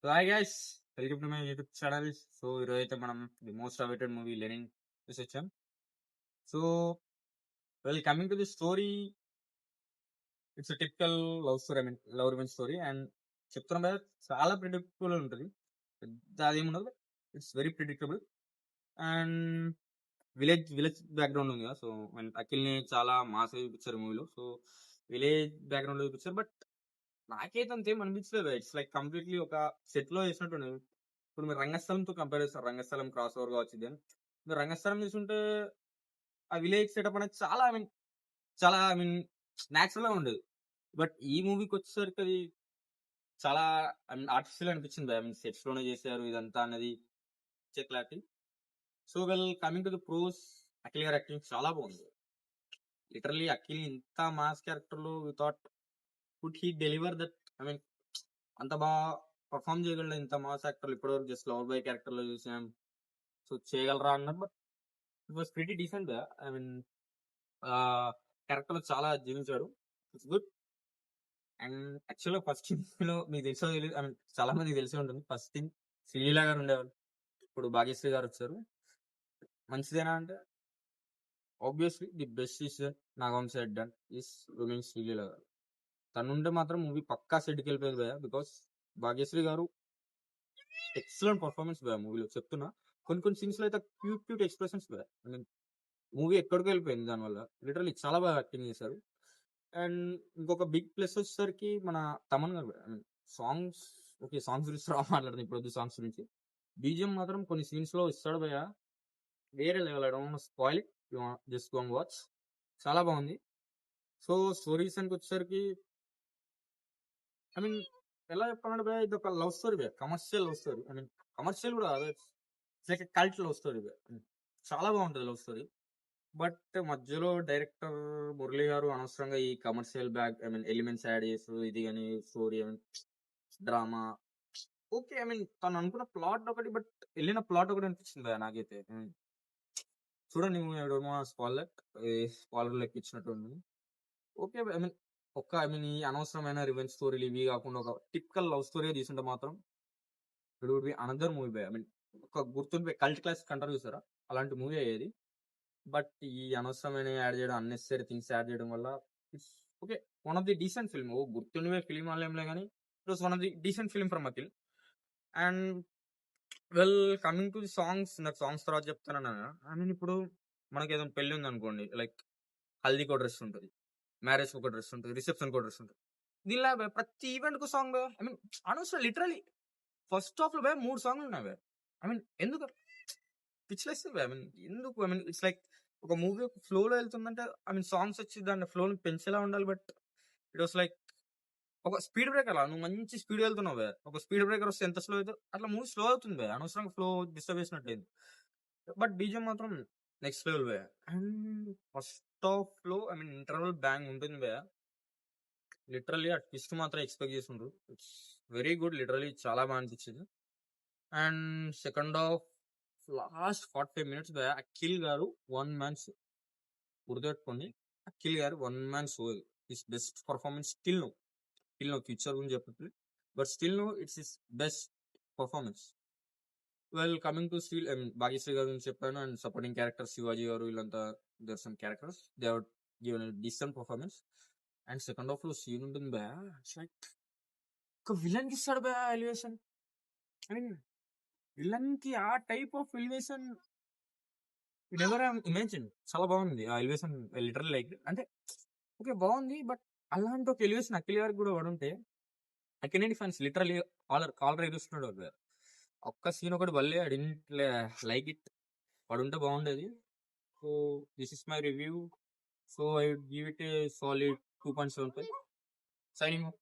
So hi guys, welcome to my YouTube channel. So ఈరోజు అయితే మనం the most awaited movie Lenin చూసి వచ్చాం. So coming to the story, it's typical love story. I mean love revenge story. And చెప్తున్నాం కదా, చాలా predictable ఉంటుంది. పెద్ద అదేముండదు, it's very predictable. And village background ఉంది కదా. సో అండ్ అఖిల్ని చాలా మాస్ చూపించారు మూవీలో. సో విలేజ్ బ్యాక్గ్రౌండ్ లో చూపించారు. బట్ నాకైతే అంతేం అనిపించలేదు. ఇట్స్ లైక్ కంప్లీట్లీ ఒక సెట్ లో చేసినట్టు. ఇప్పుడు మీరు రంగస్థలంతో కంపేర్ చేస్తారు, రంగస్థలం క్రాస్ ఓవర్ గా వచ్చింది అని. మీరు రంగస్థలం చూసుంటే ఆ విలేజ్ సెటప్ అనేది చాలా ఐ మీన్ న్యాచురల్ గా ఉండేది. బట్ ఈ మూవీకి వచ్చేసరికి అది చాలా ఐ మీన్ ఆర్టిఫిషియల్ అనిపించింది. ఐ మీన్ సెట్స్ లోనే చేశారు ఇదంతా అనేది clarity. So coming to the pros, Akhil గారి యాక్టింగ్ చాలా బాగుంది. లిటరలీ అఖిల్ ఇంత మాస్ క్యారెక్టర్ లో without could he deliver that. I mean అంత బాగా పర్ఫామ్ చేయగలడు ఇంత మాస్ యాక్టర్. ఇప్పటివరకు జస్ట్ లవ్ బాయ్ క్యారెక్టర్ లో చూసాం. సో చేయగలరా అన్నారు. But it was pretty decent. I mean character లో చాలా జీవించాడు. It's good. అండ్ యాక్చువల్గా ఫస్ట్ లో మీకు తెలుసో తెలియదు, ఐ మీన్ చాలా మందికి తెలిసి ఉంటుంది. ఫస్ట్ థింగ్ శ్రీలీల గారు ఉండేవాళ్ళు, ఇప్పుడు భాగ్యశ్రీ గారు వచ్చారు. మంచిదేనా అంటే obviously the best decision Nagam said done is roaming Sreeleela గారు. తనుంటే మాత్రం మూవీ పక్కా సెట్కి వెళ్ళిపోయేది భయ. బికాస్ భాగ్యశ్రీ గారు ఎక్సలెంట్ పర్ఫార్మెన్స్ భయ మూవీలో. చెప్తున్నా, కొన్ని సీన్స్ లో అయితే క్యూట్ ఎక్స్ప్రెషన్స్ భయ. ఐ మీన్ మూవీ ఎక్కడికి వెళ్ళిపోయింది దానివల్ల. లిటరల్లీ చాలా బాగా యాక్టింగ్ చేశారు. అండ్ ఇంకొక బిగ్ ప్లస్ వచ్చేసరికి మన తమన్ గారు. I mean songs, okay songs గురించి మాట్లాడుతుంది ఇప్పుడు. సాంగ్స్ గురించి బీజిఎం మాత్రం కొన్ని సీన్స్ లో ఇస్తాడు భయ, వేరే level. I don't spoil it, just go watch. చాలా బాగుంది. సో స్టోరీస్ అని వచ్చేసరికి ఐ మీన్ ఎలా చెప్పాలంటే భయ, ఇది ఒక లవ్ స్టోరీ భయ, commercial love story. I mean commercial కూడా కాదు, it's like cult love story భయ. చాలా బాగుంటుంది లవ్ స్టోరీ. బట్ మధ్యలో డైరెక్టర్ మురళి గారు అనవసరంగా ఈ commercial back I mean elements add చేస్తారు. ఇది కానీ story I mean drama okay. I mean తను అనుకున్న ప్లాట్ ఒకటి, బట్ వెళ్ళిన ప్లాట్ ఒకటి అనిపించింది భయ నాకైతే. చూడండి స్పాయిలర్ లెక్క ఇచ్చినట్టు okay. I mean I mean ఈ అనవసరమైన రివెంజ్ స్టోరీలు ఇవి కాకుండా ఒక టిపికల్ లవ్ స్టోరీ తీసుంటే మాత్రం it would be another movie by. I mean ఒక గుర్తుండిపోయి కల్ట్ క్లాస్ కంటారు చూసారా, అలాంటి మూవీ అయ్యేది. బట్ ఈ అనవసరమైన యాడ్ చేయడం, అన్నెసరీ థింగ్స్ యాడ్ చేయడం వల్ల it's okay. One of the decent film. ఓ గుర్తుండిపోయే ఫిల్మ్ వాళ్ళేంలే కానీ it was one of the decent film from Akhil. And coming to the songs, నాకు సాంగ్స్ తర్వాత చెప్తానన్నా. ఐ మీన్ ఇప్పుడు మనకి ఏదైనా పెళ్లి ఉంది అనుకోండి, లైక్ హల్దీకి ఒక డ్రెస్ ఉంటుంది, మ్యారేజ్ ఒక డ్రెస్ ఉంటుంది, రిసెప్షన్ ఒక డ్రెస్ ఉంటుంది. దీనిలా ప్రతి ఈవెంట్ కు సాంగ్. ఐ మీన్ అనవసరం. లిటరలీ ఫస్ట్ హాఫ్ లో 3 సాంగ్లు ఉన్నాయి. ఐ మీన్ ఎందుకు పిచ్లేస్తుంది. ఐ మీన్ ఎందుకు? ఐ మీన్ ఇట్స్ లైక్ ఒక మూవీ ఒక ఫ్లో లో వెళ్తుందంటే ఐ మీన్ సాంగ్స్ వచ్చి దాన్ని ఫ్లో పెంచేలా ఉండాలి. బట్ ఇట్ వాస్ లైక్ ఒక స్పీడ్ బ్రేకర్. నువ్వు మంచి స్పీడ్ వెళ్తున్నావు, ఒక స్పీడ్ బ్రేకర్ వస్తే ఎంత స్లో అవుతుంది అట్లా మూవీ స్లో అవుతుంది. అనవసరంగా ఫ్లో డిస్టర్బ్ చేసినట్లేదు. బట్ బీజం మాత్రం నెక్స్ట్ లెవెల్ వే. అండ్ ఫస్ట్ హాఫ్ లో ఐ మీన్ ఇంటర్వల్ బ్యాంగ్ ఉంటుంది వే. లిటరలీ ఆ ట్విస్ట్ మాత్రం ఎక్స్పెక్ట్ చేసిండ్రు. It's very good. లిటరలీ చాలా బాగా అనిపించింది. And second half last 45 minutes Akhil గారు వన్ మ్యాన్ షో. గుర్తుపెట్టుకోండి, అఖిల్ గారు one man show. His best performance still no future గురించి చెప్పట్లేదు, but still no it's his best performance. Coming to still I mean Bhagyashri గారు గురించి చెప్పాను. అండ్ సపోర్టింగ్ క్యారెక్టర్ శివాజీ గారు, వీళ్ళంతా there some characters they have given decent performance. And second half లో scene ఉంటుంది బా, లైక్ ఒక విలన్ కి ఇస్తాడు బా ఎలివేషన్. ఐ మీన్ విలన్ కి ఆ type of elevation ever imagine. చాలా బాగుంది ఆ ఎలివేషన్. లిటరల్ లైక్ అంటే ఓకే బాగుంది. బట్ అలాంటి ఒక ఎలివేషన్ అఖిల్ గారికి కూడా పడుంటే అఖిల్ ఫ్యాన్స్ లిటరలీ కాలర్ ఎగుస్తున్నాడు. ఒక్క సీన్ ఒకటి వల్లే అడింట్ లైక్ ఇట్ పడుంటే బాగుండేది. So this is my review. So I would give it a solid 2.75. Signing.